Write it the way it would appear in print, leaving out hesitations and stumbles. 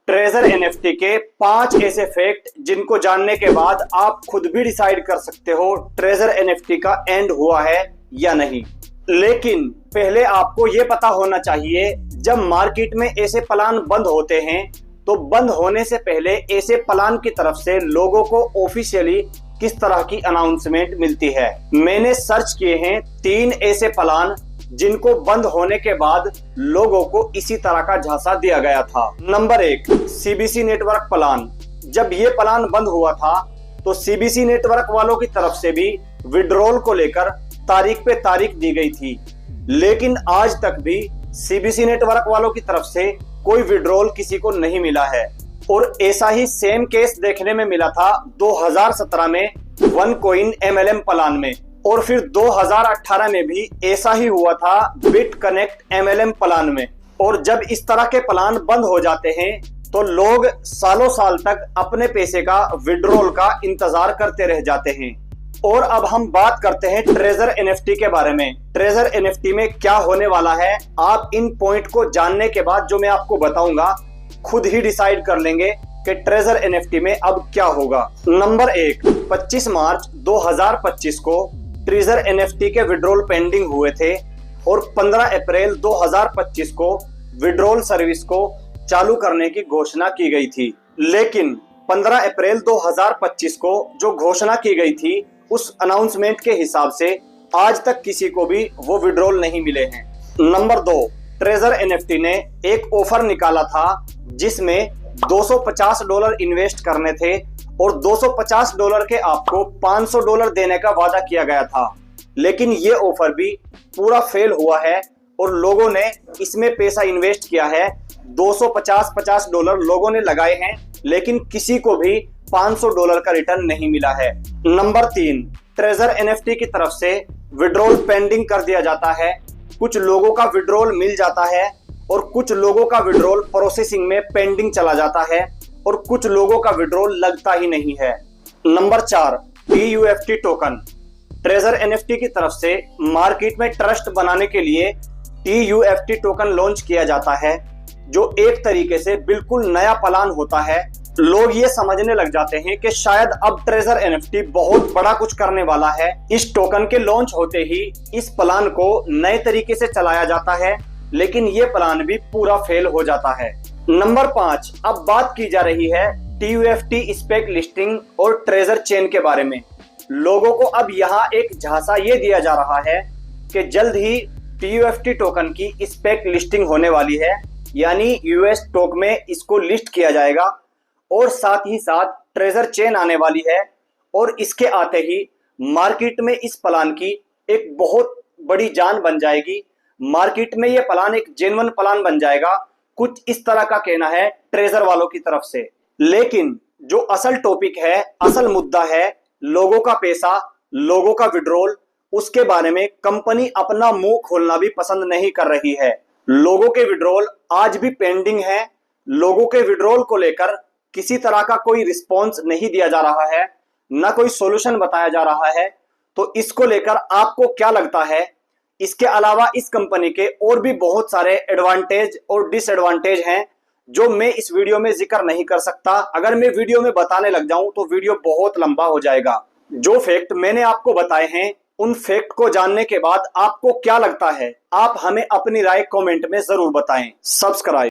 Treasure NFT के 5 ऐसे fact जिनको जानने के बाद आप खुद भी डिसाइड कर सकते हो ट्रेजर एनएफटी का एंड हुआ है या नहीं। लेकिन पहले आपको यह पता होना चाहिए, जब मार्केट में ऐसे प्लान बंद होते हैं तो बंद होने से पहले ऐसे प्लान की तरफ से लोगों को ऑफिशियली किस तरह की अनाउंसमेंट मिलती है। मैंने सर्च किए हैं 3 ऐसे प्लान जिनको बंद होने के बाद लोगों को इसी तरह का झांसा दिया गया था। Number 1, CBC network plan. जब ये प्लान बंद हुआ था तो सीबीसी नेटवर्क वालों की तरफ से भी विड्रॉल को लेकर तारीख पे तारीख दी गई थी, लेकिन आज तक भी सीबीसी नेटवर्क वालों की तरफ से कोई विड्रॉल किसी को नहीं मिला है। और ऐसा ही सेम केस देखने में मिला था 2017 में OneCoin MLM प्लान में, और फिर 2018 में भी ऐसा ही हुआ था BitConnect MLM प्लान में। और जब इस तरह के प्लान बंद हो जाते हैं तो लोग सालों साल तक अपने पैसे का विड्रॉल का इंतजार करते रह जाते हैं। और अब हम बात करते हैं ट्रेजर एनएफटी के बारे में। ट्रेजर एनएफटी में क्या होने वाला है, आप इन पॉइंट को जानने के बाद जो मैं आपको बताऊंगा खुद ही डिसाइड कर लेंगे कि ट्रेजर एनएफटी में अब क्या होगा। नंबर 1, 25 मार्च 2025 को ट्रेजर एनएफटी के विड्रॉल पेंडिंग हुए थे और 15 अप्रैल 2025 को विड्रॉल सर्विस को चालू करने की घोषणा की गई थी। लेकिन 15 अप्रैल 2025 को जो घोषणा की गई थी उस अनाउंसमेंट के हिसाब से आज तक किसी को भी वो विड्रॉल नहीं मिले हैं। नंबर 2, ट्रेजर एनएफटी ने एक ऑफर निकाला था जिसमें $250 इन्वेस्ट करने थे और $250 के आपको $500 देने का वादा किया गया था। लेकिन ये ऑफर भी पूरा फेल हुआ है और लोगों ने इसमें पैसा इन्वेस्ट किया है। $250 लोगों ने लगाए हैं, लेकिन किसी को भी $500 का रिटर्न नहीं मिला है। नंबर 3, ट्रेजर एनएफटी की तरफ से विड्रॉल पेंडिंग कर दिया जाता है। कुछ लोगों का विड्रॉल मिल जाता है और कुछ लोगों का विड्रॉल प्रोसेसिंग में पेंडिंग चला जाता है और कुछ लोगों का विड्रॉल लगता ही नहीं है। Number 4, TUFT token. Treasure NFT की तरफ से मार्केट में ट्रस्ट बनाने के लिए TUFT टोकन लॉन्च किया जाता है, जो एक तरीके से बिल्कुल नया प्लान होता है। लोग ये समझने लग जाते हैं कि शायद अब ट्रेजर एनएफटी बहुत बड़ा कुछ करने वाला है। इस टोकन के लॉन्च होते ही इस प्लान को नए तरीके से चलाया जाता है, लेकिन ये प्लान भी पूरा फेल हो जाता है। नंबर 5, अब बात की जा रही है TUFT स्पेक लिस्टिंग और ट्रेजर चेन के बारे में। लोगों को अब यहाँ एक झांसा ये दिया जा रहा है कि जल्द ही TUFT टोकन की स्पेक लिस्टिंग होने वाली है, यानी US स्टॉक में इसको लिस्ट किया जाएगा और साथ ही साथ ट्रेजर चेन आने वाली है। और इसके आते ही मार्केट में इस प्लान की एक बहुत बड़ी जान बन जाएगी। मार्केट में ये प्लान एक जेन्युइन प्लान बन जाएगा, कुछ इस तरह का कहना है ट्रेजर वालों की तरफ से। लेकिन जो असल टॉपिक है, असल मुद्दा है लोगों का पैसा, लोगों का विड्रॉल, उसके बारे में कंपनी अपना मुंह खोलना भी पसंद नहीं कर रही है। लोगों के विड्रॉल आज भी पेंडिंग है। लोगों के विड्रॉल को लेकर किसी तरह का कोई रिस्पॉन्स नहीं दिया जा रहा है, ना कोई सॉल्यूशन बताया जा रहा है। तो इसको लेकर आपको क्या लगता है? इसके अलावा इस कंपनी के और भी बहुत सारे एडवांटेज और डिसएडवांटेज हैं जो मैं इस वीडियो में जिक्र नहीं कर सकता। अगर मैं वीडियो में बताने लग जाऊं तो वीडियो बहुत लंबा हो जाएगा। जो फैक्ट मैंने आपको बताए हैं उन फैक्ट को जानने के बाद आपको क्या लगता है, आप हमें अपनी राय कमेंट में जरूर बताएं। सब्सक्राइब